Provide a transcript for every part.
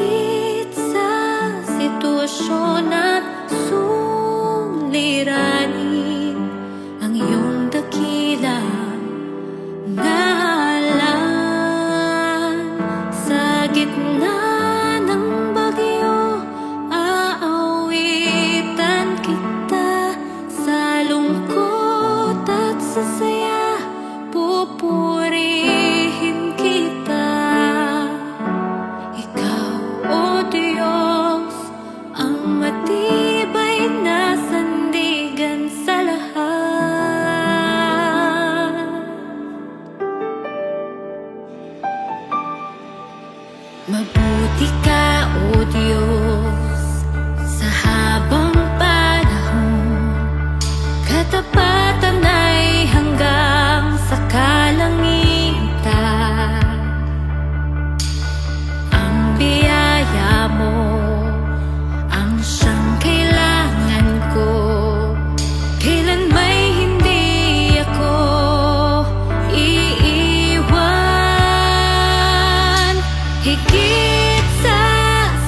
Higit sa sitwasyon at suliranin, ang iyong dakilang ngalan. Sa gitna ng bagyo, aawitan kita. Sa lungkot at sa saya, pupurihin kita. Ikaw, O Diyos, ang matibay na sandigan sa lahat. Mabuti ka, O Diyos, sa habang panahon. Katapatan ay hanggang sa kalangitan. Ang biyaya mo ang siyang kailangan ko. Kailan may hindi ako iiwan. Higit sa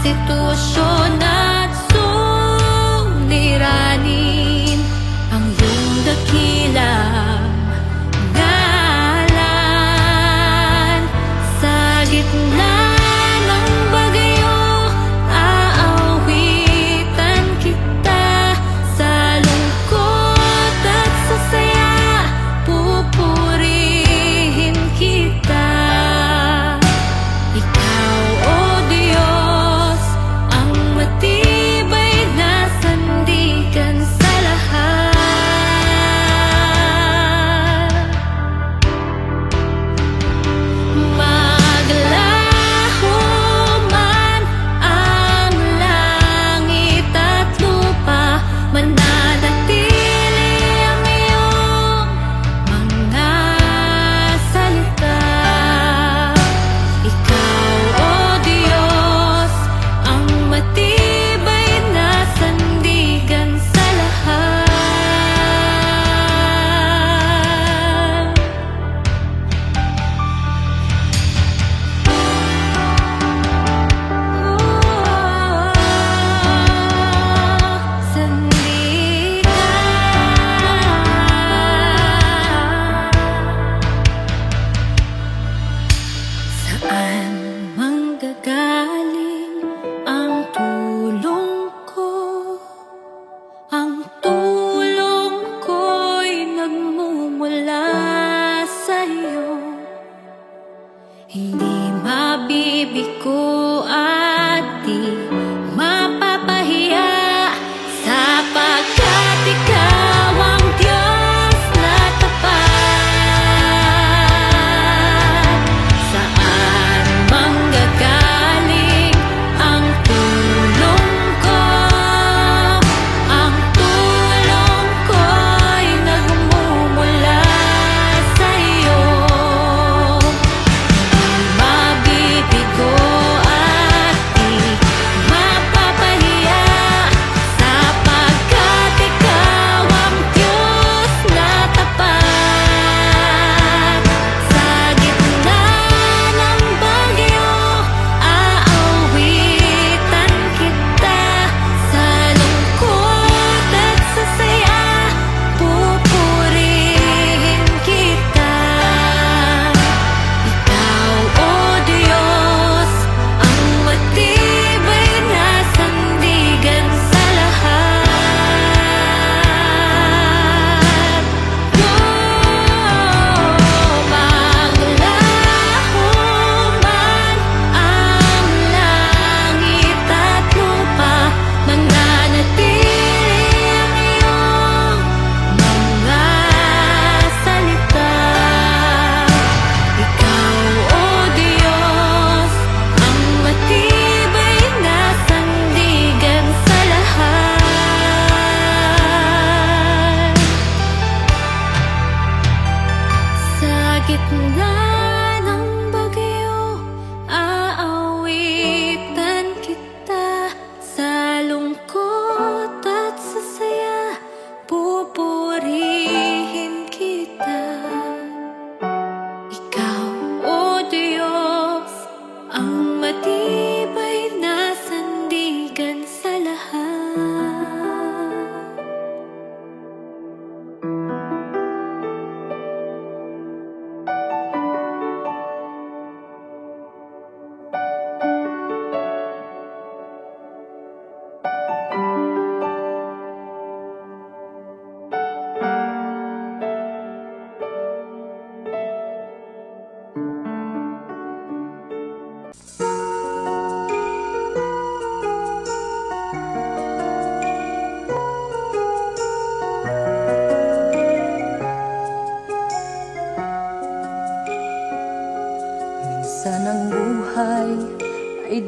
sitwasyon at suliranin, ang iyong dakilang ngalan. Sa gitna ng bagyo, aawitan kita. Sa lungkot at sa saya, pupurihin kita. Ikaw, O Diyos, ang matibay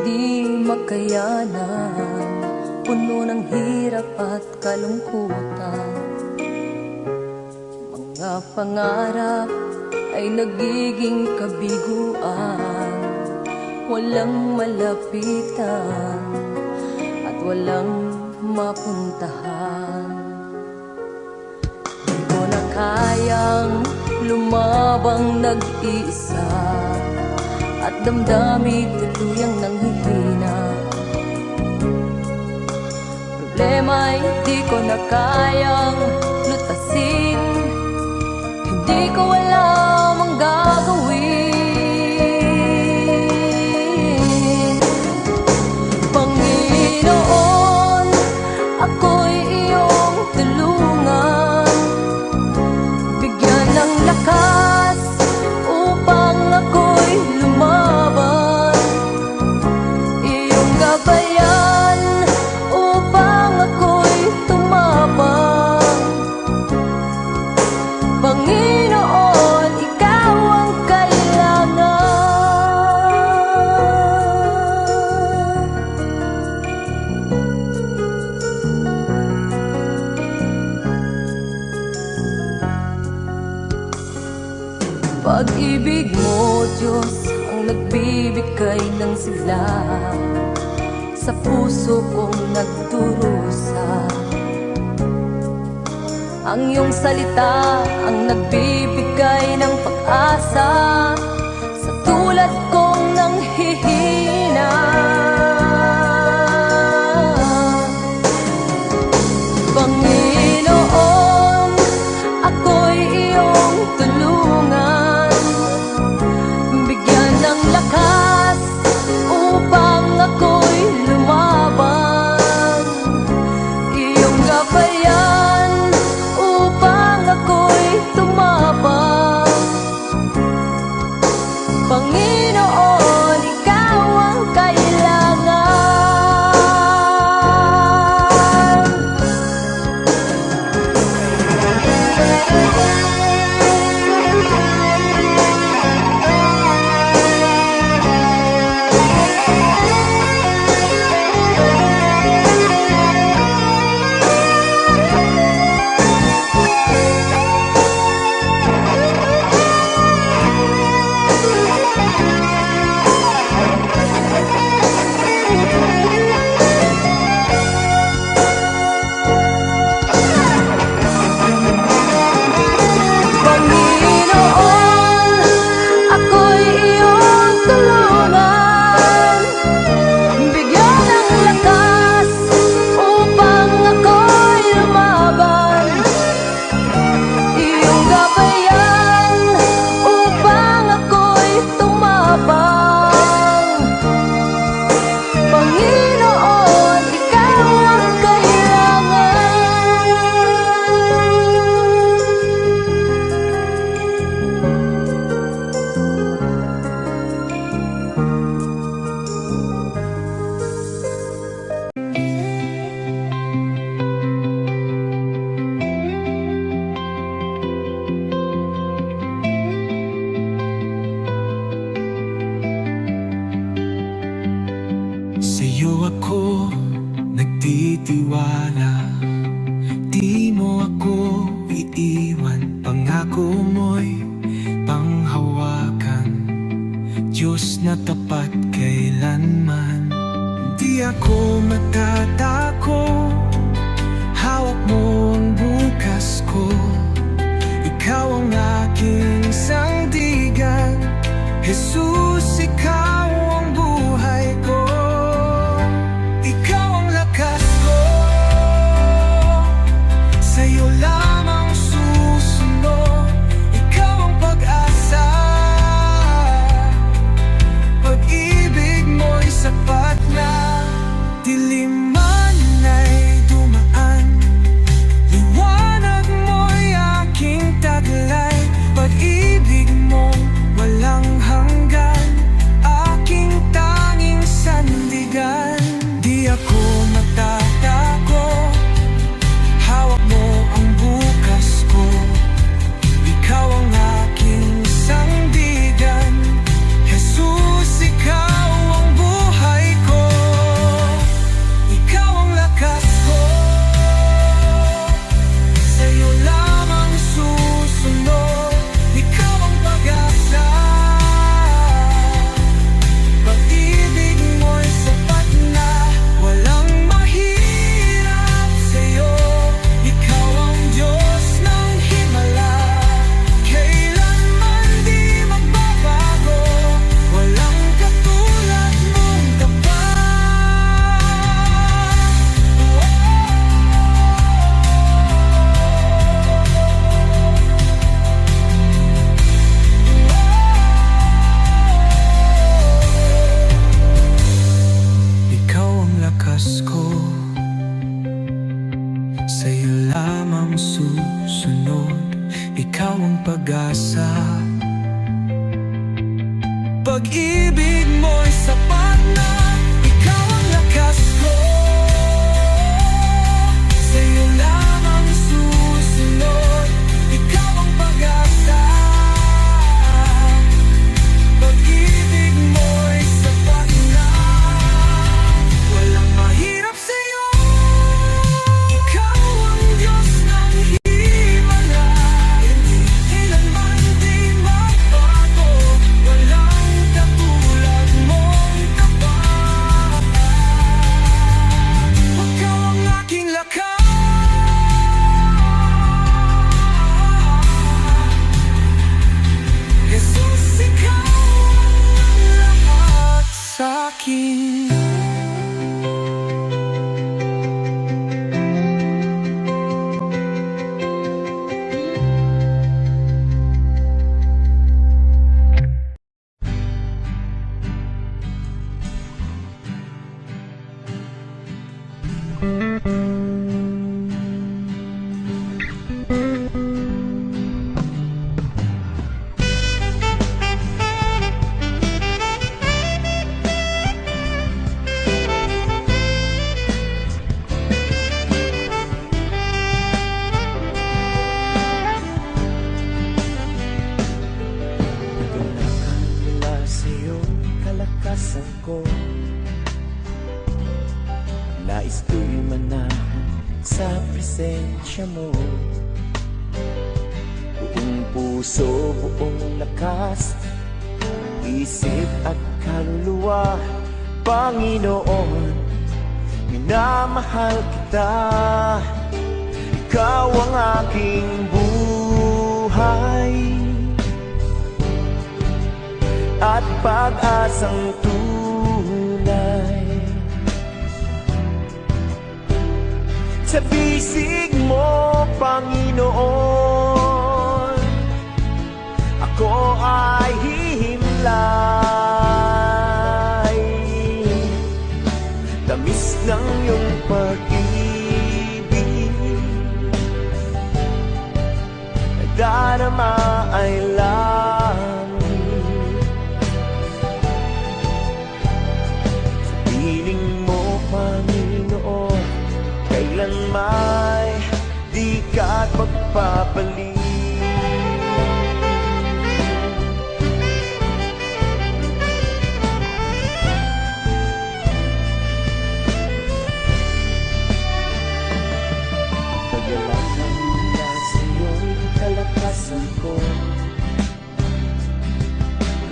di makayanan, puno ng hirap at kalungkutan. Mga pangarap ay nagiging kabiguan, walang malapitan at walang mapuntahan. Di ko na kayang lumabang nag-iisa at damdami tuluyang nanghihina. Problema'y di ko na kayang lutasin, hindi ko alam ang gagawin. Panginoon, ako'y iyong tulungan, bigyan ng lakas upang ako'y lumaban, iyong gabayan upang ako'y tumapang. Panginoon, ikaw ang kailangan. Pag-ibig mo, Diyos, ang nagbibigay ng sigla sa puso kong nagdurusa. Ang iyong salita ang nagbibigay ng pag-asa sa tulad kong nanghihina. Panginoon, ako'y iyong tulungan, bigyan ng lakas upang ako'y lumaban, iyong gabayan upang ako'y tumapang. Panginoon, ikaw ang kailangan. Sa'yo ako nagtitiwala, di mo ako iiwan. Pangako mo'y panghawakan, Diyos na tapat kailanman. Di ako matatako, hawak mo ang bukas ko. Ikaw ang aking sandigan, Jesus, ikaw ang buhay ko. Ikaw ang lakas ko, sa'yo lamang susunod. Ikaw ang pag-asa, pag-ibig mo'y sapat na. Dilim man ay dumaan, liwanag mo'y aking taglay. Pag-ibig mo walang hanggan, aking tanging sandigan. Di ako matatako, hawak mo ang bukas ko. Ikaw ang aking sandigan, Jesus, ikaw ang buhay lakas ko, sa'yo lamang susunod. Ikaw ang pag-asa, pag-ibig mo'y sapat na. Ikaw ang lakas ko, sa'yo lamang susunod. Ikaw ang pag-asa, pag-ibig mo'y sapat na. Walang mahirap sa'yo, ikaw ang Diyos ng himala. Hindi kailanman di magbago, walang katulad mong tapat. Ikaw ang aking lakas, Jesus, ikaw ang lahat sa'kin. Mula sa'yo, kalakasan ko. Nais ko'y manahan sa presensya mo. Buong puso, buong lakas, isip at kaluluwa, Panginoon, minamahal kita. Ikaw ang aking buhay at pag-asang tunay. Sa bisig mo, Panginoon, ako ay hihimlay. Tamis ng iyong pag-ibig, nadarama ay langit. Sa piling mo, Panginoon, kailan may di ka magpapalit. Pagyalangan na sa'yo'y kalakasan ko.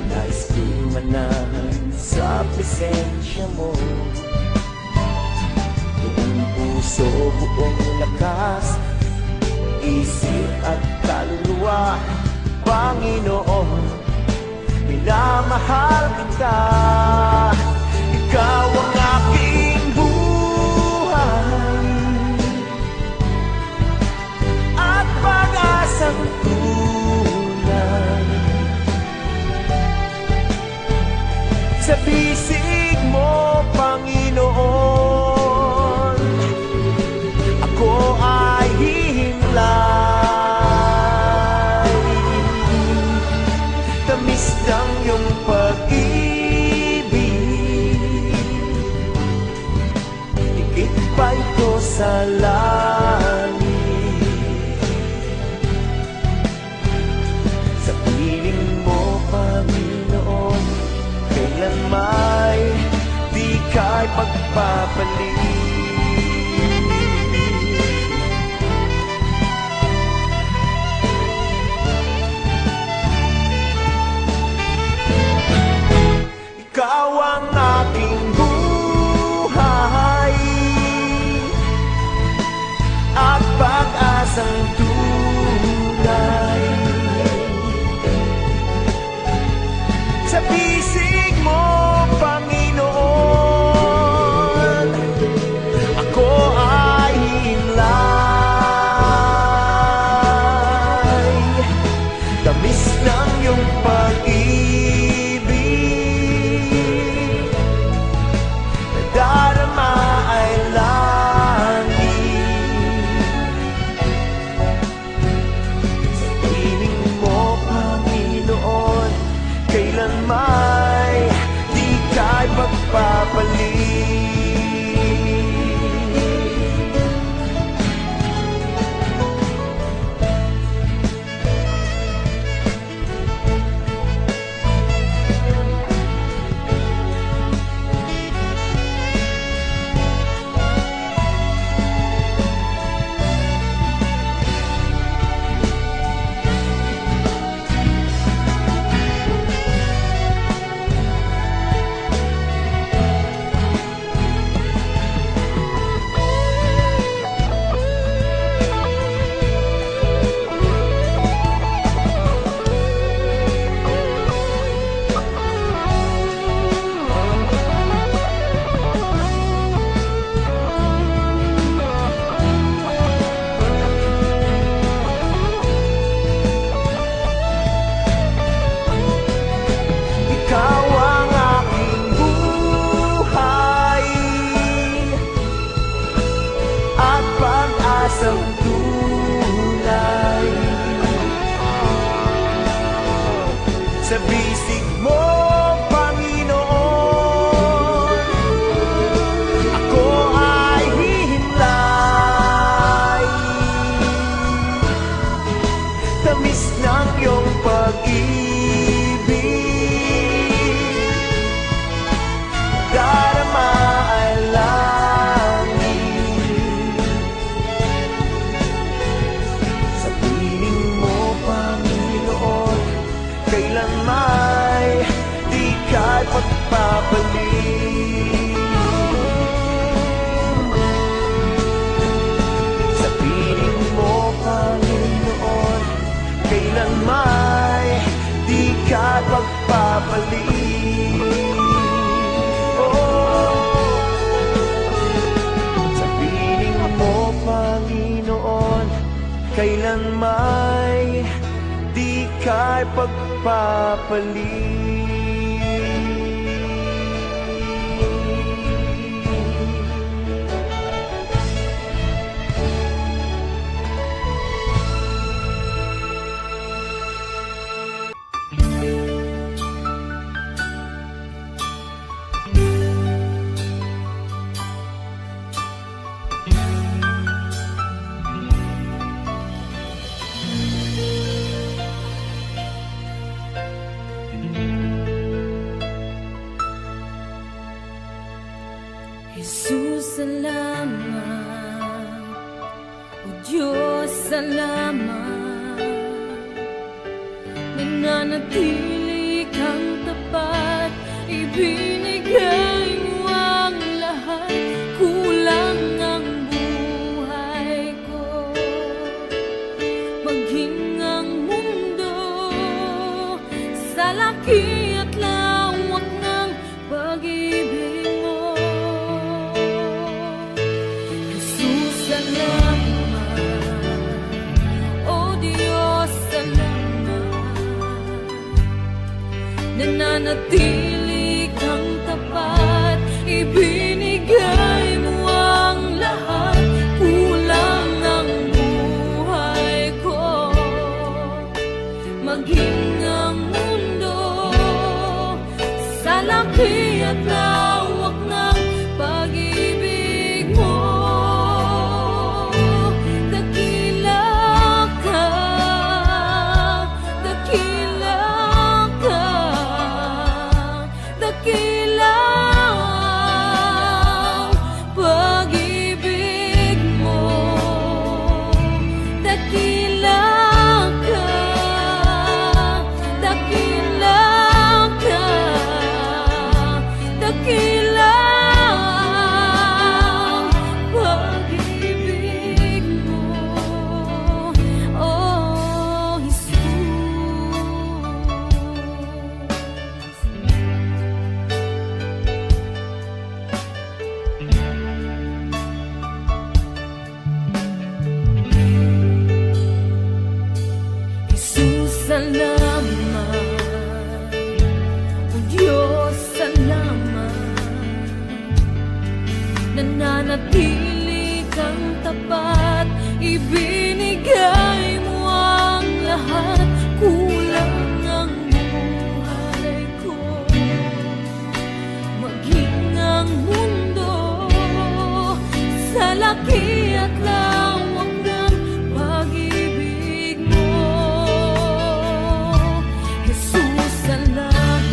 Nais ko'y manahan sa presensya mo. Buong puso, buong lakas, isip at kaluluwa, Panginoon, minamahal kita. Ikaw ang aking buhay at pag-asang tunay. Sa bisig mo, Panginoon, ako ay hihimlay. Tamis ng iyong pag-ibig, higit pa ito sa langit. Sa piling mo, Panginoon, kailan may di ka'y pagpapalit. Ikaw ang aking buhay at pag-asang tunay. Sa bisig mo, Panginoon, Jesus, salamat. O Diyos, salamat. Nananatili kang tapat, ibinigay mo ang lahat. Kulang ang buhay ko, maging ang mundo sa laki at lawak ng pag-ibig mo. Jesus, salamat. O Diyos, salamat. Nananatili kang tapat, ibinigay mo ang lahat. Kulang ang buhay ko, maging ang mundo sa laki at lawak ng pag-ibig mo. Dakila ka, dakila ka, dakila ang pag-ibig mo. Dakila ka, dakila ka, dakila ang pag-ibig mo. Oh, Jesus. Jesus, salamat. O Diyos, salamat. Nananatili kang tapat, ibinigay mo ang lahat. Kulang ang buhay ko, maging ang mundo sa laki at lawak ng pag-ibig mo. Jesus, salamat.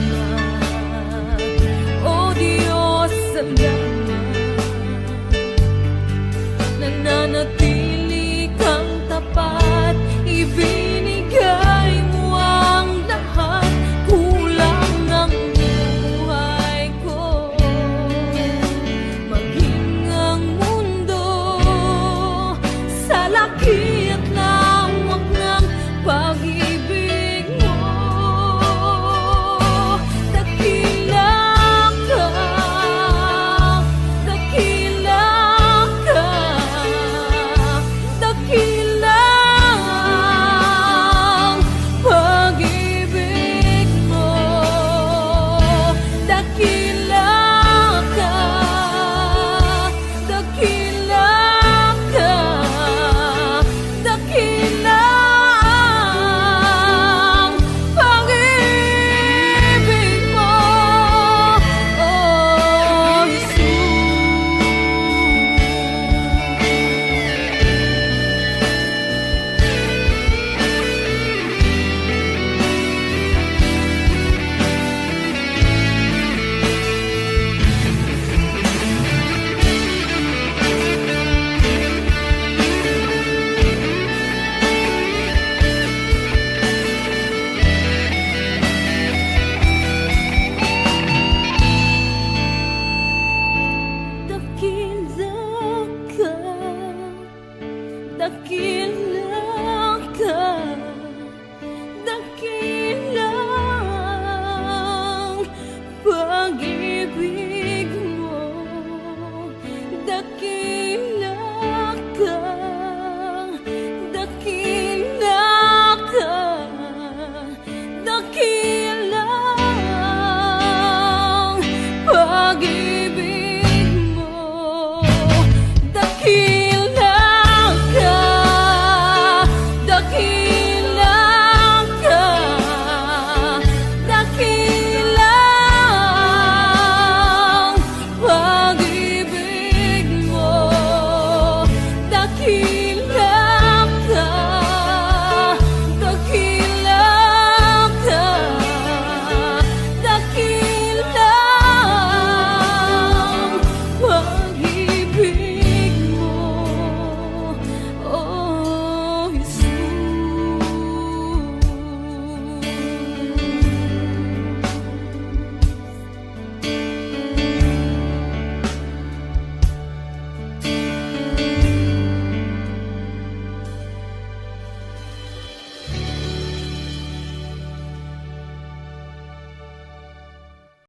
O Diyos, salamat. Nananatili kang tapat, ibinigay mo ang lahat. Kulang ang buhay ko, maging ang mundo sa laki at lawak ng pag-ibig mo. Dakila ka, dakila ka, dakila ang pag-ibig mo. Dakila ka, dakila ka, dakila ang pag-ibig mo. Oh, dakila ka, dakila ka, dakila ang pag-ibig mo. Dakila